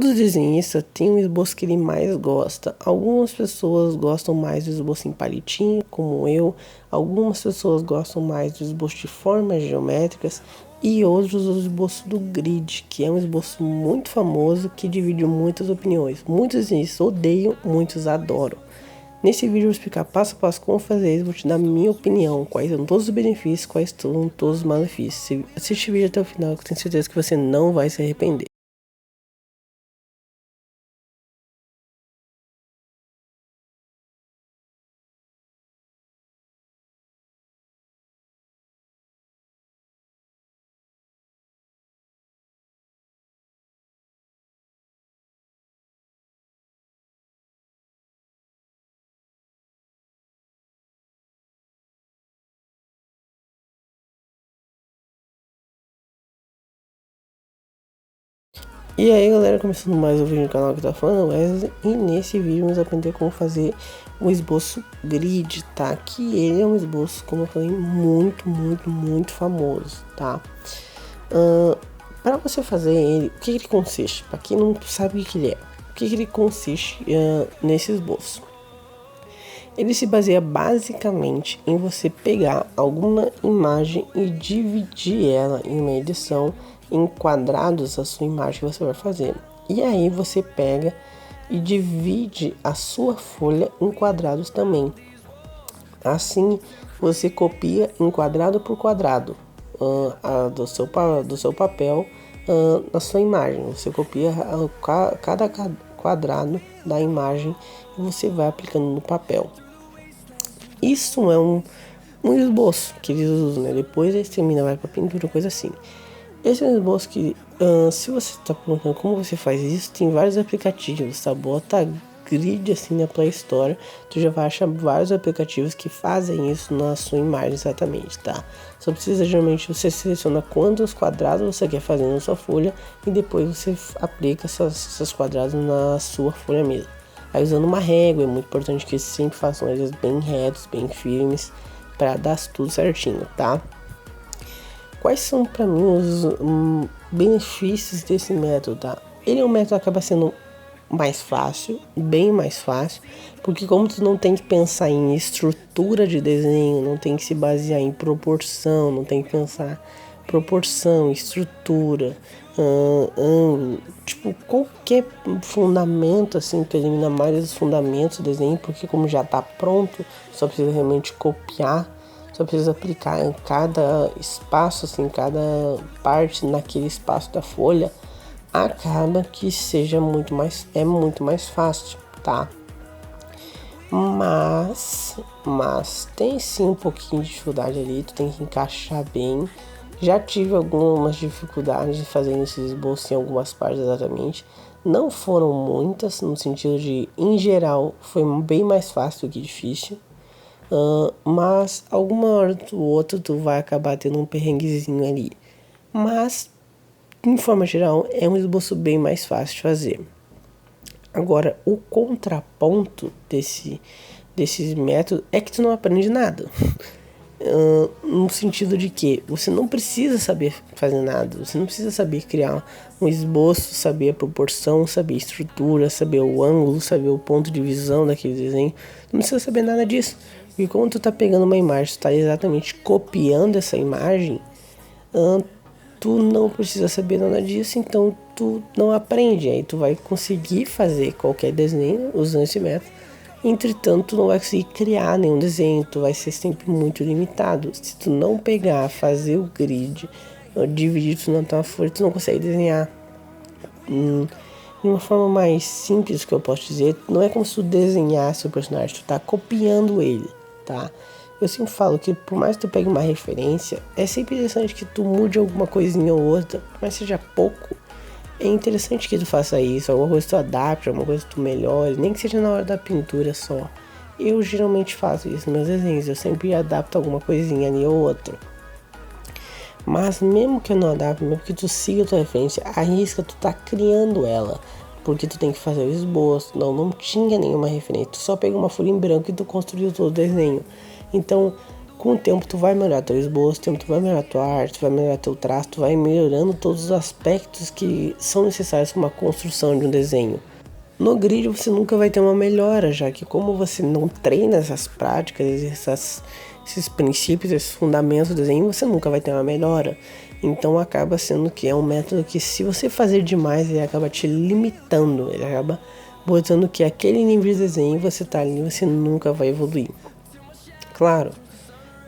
Todo desenhista tem um esboço que ele mais gosta. Algumas pessoas gostam mais do esboço em palitinho, como eu. Algumas pessoas gostam mais do esboço de formas geométricas. E outros do esboço do grid, que é um esboço muito famoso que divide muitas opiniões. Muitos desenhistas odeiam, muitos adoram. Nesse vídeo eu vou explicar passo a passo como fazer isso, vou te dar minha opinião, quais são todos os benefícios, quais são todos os malefícios. Assiste o vídeo até o final, que eu tenho certeza que você não vai se arrepender. E aí galera, começando mais um vídeo no canal que tá falando Wesley, e nesse vídeo vamos aprender como fazer um esboço grid, tá? Que ele é um esboço, como eu falei, muito famoso, tá? Para você fazer ele, o que ele consiste? Para quem não sabe o que ele é, o que ele consiste nesse esboço? Ele se baseia basicamente em você pegar alguma imagem e dividir ela em uma edição em quadrados, a sua imagem que você vai fazer. E aí você pega e divide a sua folha em quadrados também. Assim você copia em quadrado por quadrado do seu papel na sua imagem. Você copia cada quadrado da imagem e você vai aplicando no papel. Isso é um esboço que eles usam, né? Depois eles terminam, vai para pintura, coisa assim. Esse é um esboço que, se você está perguntando como você faz isso, tem vários aplicativos, tá? Bota grid assim na Play Store, tu já vai achar vários aplicativos que fazem isso na sua imagem exatamente, tá? Só precisa, geralmente, você seleciona quantos quadrados você quer fazer na sua folha e depois você aplica esses quadrados na sua folha mesmo. Aí usando uma régua, é muito importante que sempre façam eles bem retos, bem firmes, para dar tudo certinho, tá? Quais são para mim os benefícios desse método, tá? Ele é um método que acaba sendo mais fácil, bem mais fácil, porque como tu não tem que pensar em estrutura de desenho, não tem que se basear em proporção, não tem que pensar proporção, estrutura, ângulo, tipo qualquer fundamento assim, que elimina mais os fundamentos do desenho, porque como já está pronto, só precisa realmente copiar, só precisa aplicar em cada espaço, assim, cada parte naquele espaço da folha, acaba que seja muito mais fácil, tá? Mas tem sim um pouquinho de dificuldade ali, tu tem que encaixar bem. Já tive algumas dificuldades de fazer esses esboços em algumas partes exatamente. Não foram muitas, no sentido de, em geral, foi bem mais fácil do que difícil. Mas alguma hora ou outra tu vai acabar tendo um perrenguezinho ali. Mas, em forma geral, é um esboço bem mais fácil de fazer. Agora, o contraponto desse método é que tu não aprende nada. No sentido de que você não precisa saber fazer nada, você não precisa saber criar um esboço, saber a proporção, saber a estrutura, saber o ângulo, saber o ponto de visão daquele desenho, não precisa saber nada disso, porque quando tu tá pegando uma imagem, tu tá exatamente copiando essa imagem, tu não precisa saber nada disso, então tu não aprende, aí tu vai conseguir fazer qualquer desenho usando esse método. Entretanto, tu não vai conseguir criar nenhum desenho, tu vai ser sempre muito limitado. Se tu não pegar, fazer o grid, dividir tudo na tua folha, tu não consegue desenhar. De uma forma mais simples que eu posso dizer, não é como se tu desenhasse o personagem, tu tá copiando ele, tá? Eu sempre falo que por mais que tu pegue uma referência, é sempre interessante que tu mude alguma coisinha ou outra, mas seja pouco. É interessante que tu faça isso, alguma coisa tu adapte, alguma coisa tu melhore, nem que seja na hora da pintura só. Eu geralmente faço isso nos meus desenhos, eu sempre adapto alguma coisinha ali ou outra. Mas mesmo que eu não adapte, mesmo que tu siga a tua referência, arrisca tu tá criando ela. Porque tu tem que fazer o esboço, não tinha nenhuma referência, tu só pegou uma folha em branco e tu construiu todo o desenho. Então, Com o tempo tu vai melhorar teu esboço, com o tempo tu vai melhorar tua arte, tu vai melhorar teu traço, tu vai melhorando todos os aspectos que são necessários para uma construção de um desenho. No grid você nunca vai ter uma melhora, já que como você não treina essas práticas, esses princípios, esses fundamentos do desenho, você nunca vai ter uma melhora. Então acaba sendo que é um método que, se você fazer demais, ele acaba te limitando, ele acaba botando que aquele nível de desenho você tá ali, você nunca vai evoluir. Claro,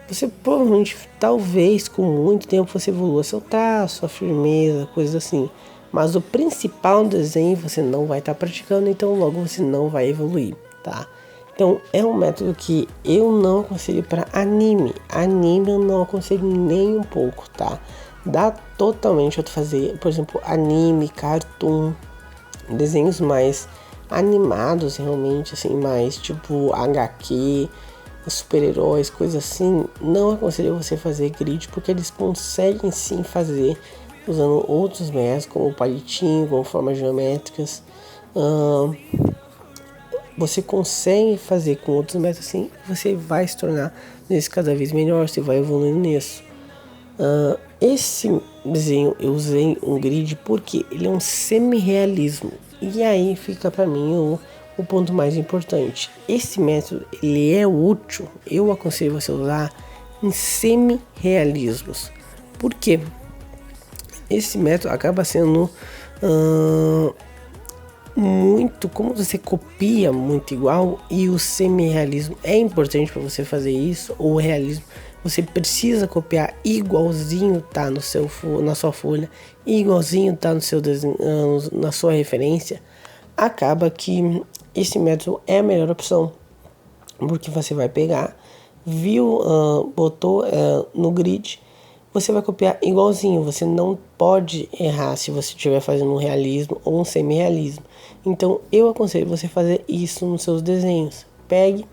você provavelmente, talvez com muito tempo, você evolua seu traço, sua firmeza, coisas assim. Mas o principal desenho você não vai estar praticando, então logo você não vai evoluir, tá? Então é um método que eu não aconselho para anime. Anime eu não aconselho nem um pouco, tá? Dá totalmente para fazer, por exemplo, anime, cartoon, desenhos mais animados realmente, assim, mais tipo HQ, super-heróis, coisas assim. Não aconselho você fazer grid, porque eles conseguem sim fazer usando outros métodos, como palitinho, como formas geométricas. Você consegue fazer com outros métodos assim, você vai se tornar nesse cada vez melhor, você vai evoluindo nisso. Esse desenho eu usei um grid porque ele é um semi-realismo. E aí fica para mim o ponto mais importante. Esse método ele é útil, eu aconselho você a usar em semi-realismos. Por quê? Esse método acaba sendo muito, como você copia muito igual, e o semi-realismo é importante para você fazer isso, ou o realismo você precisa copiar igualzinho tá no seu na sua folha, igualzinho tá no seu desenho, na sua referência. Acaba que esse método é a melhor opção, porque você vai pegar, viu, botou no grid, você vai copiar igualzinho. Você não pode errar se você estiver fazendo um realismo ou um semi-realismo. Então eu aconselho você fazer isso nos seus desenhos. Pegue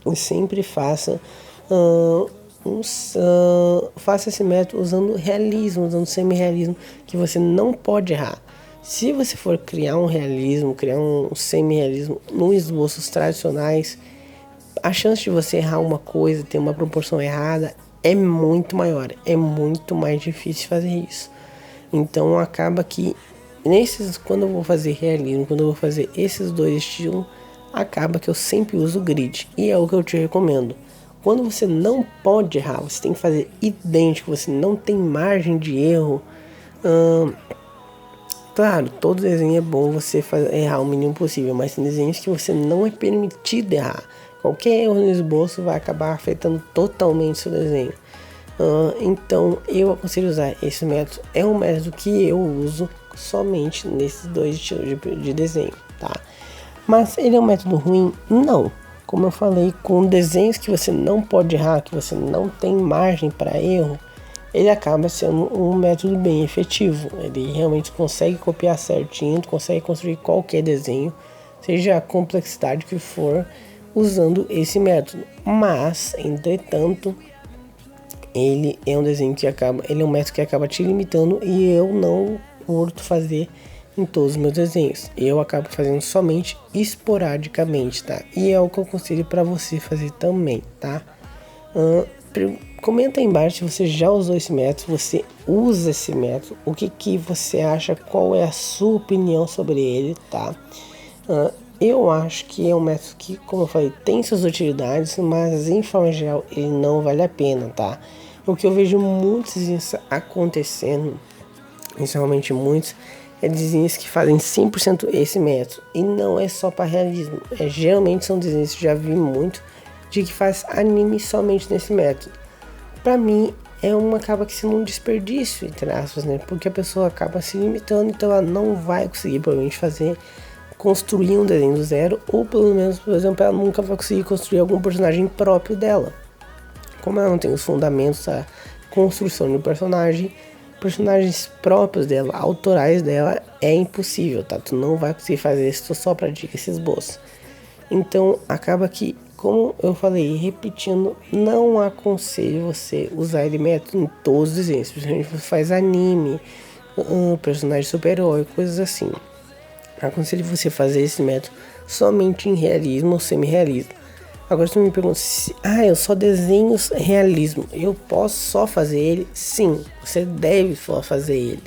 e sempre faça faça esse método usando realismo, usando semi-realismo, que você não pode errar. Se você for criar um realismo, criar um semi-realismo nos esboços tradicionais, a chance de você errar uma coisa, ter uma proporção errada, é muito maior, é muito mais difícil fazer isso. Então acaba que quando eu vou fazer realismo, quando eu vou fazer esses dois estilos, acaba que eu sempre uso o grid, e é o que eu te recomendo. Quando você não pode errar, você tem que fazer idêntico, você não tem margem de erro. Claro, todo desenho é bom você errar o mínimo possível, mas tem desenhos que você não é permitido errar. Qualquer erro no esboço vai acabar afetando totalmente seu desenho. Então eu aconselho usar esse método. É um método que eu uso somente nesses dois estilos de desenho, tá? Mas ele é um método ruim? Não. Como eu falei, com desenhos que você não pode errar, que você não tem margem para erro, ele acaba sendo um método bem efetivo. Ele realmente consegue copiar certinho, consegue construir qualquer desenho, seja a complexidade que for, usando esse método. Mas, entretanto, ele é um método que acaba te limitando, e eu não curto fazer em todos os meus desenhos. Eu acabo fazendo somente esporadicamente, tá? E é o que eu aconselho para você fazer também, tá? Comenta aí embaixo se você já usou esse método, você usa esse método, o que você acha, qual é a sua opinião sobre ele, tá? Eu acho que é um método que, como eu falei, tem suas utilidades, mas em forma geral ele não vale a pena, tá? O que eu vejo muitos desenhos acontecendo, principalmente muitos, é desenhos que fazem 100% esse método, e não é só para realismo. Geralmente são desenhos que já vi muito de que faz anime somente nesse método. Pra mim acaba que sendo um desperdício, entre aspas, né? Porque a pessoa acaba se limitando, então ela não vai conseguir provavelmente construir um desenho do zero, ou pelo menos, por exemplo, ela nunca vai conseguir construir algum personagem próprio dela. Como ela não tem os fundamentos da construção de um personagens próprios dela, autorais dela, é impossível, tá? Tu não vai conseguir fazer isso, tu só pratica esse esboço. Então acaba que, como eu falei, repetindo, não aconselho você usar ele método em todos os desenhos, principalmente se você faz anime, personagem super-herói, coisas assim. Aconselho você fazer esse método somente em realismo ou semi-realismo. Agora você me pergunta se, eu só desenho realismo, eu posso só fazer ele? Sim, você deve só fazer ele.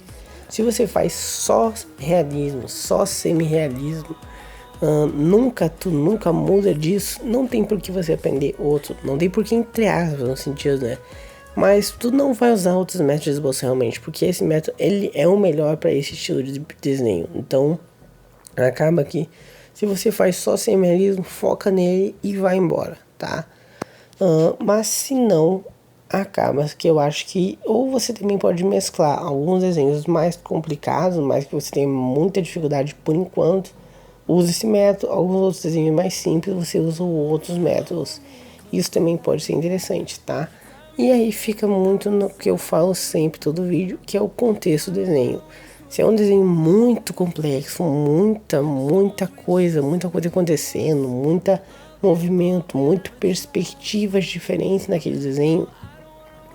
Se você faz só realismo, só semi-realismo, tu nunca muda disso, não tem por que você aprender outro, não tem por que, entre aspas, no sentido, né? Mas tu não vai usar outros métodos de esboço realmente, porque esse método ele é o melhor para esse estilo de desenho. Então, acaba que se você faz só semi-realismo, foca nele e vai embora, tá? Mas se não, acaba que eu acho que ou você também pode mesclar alguns desenhos mais complicados, mas que você tem muita dificuldade por enquanto, usa esse método. Alguns outros desenhos mais simples você usa outros métodos. Isso também pode ser interessante, tá? E aí fica muito no que eu falo sempre todo vídeo, que é o contexto do desenho. Se é um desenho muito complexo, muita coisa acontecendo, muita movimento, muito perspectivas diferentes naquele desenho,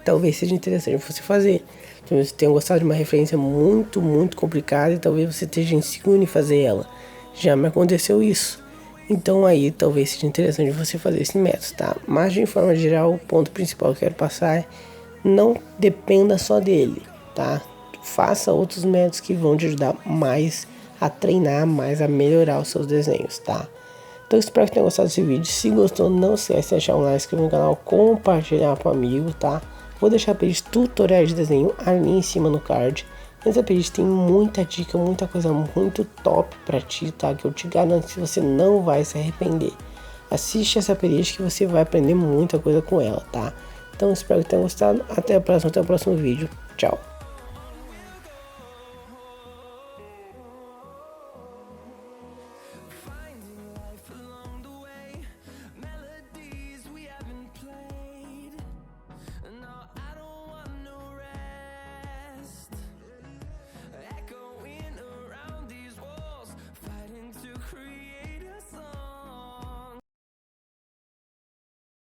talvez seja interessante você fazer. Talvez você tenha gostado de uma referência muito complicada e talvez você esteja inseguro em fazer ela. Já me aconteceu isso. Então aí talvez seja interessante você fazer esse método, tá? Mas de forma geral, o ponto principal que eu quero passar é não dependa só dele, tá? Faça outros métodos que vão te ajudar mais a treinar, mais a melhorar os seus desenhos, tá? Então espero que tenha gostado desse vídeo. Se gostou, não esquece de deixar um like, se inscrever no canal, compartilhar com um amigo, tá? Vou deixar a playlist tutoriais de desenho ali em cima no card. Nessa playlist tem muita dica, muita coisa muito top pra ti, tá? Que eu te garanto que você não vai se arrepender. Assiste essa playlist que você vai aprender muita coisa com ela, tá? Então espero que tenha gostado. Até o próximo vídeo. Tchau.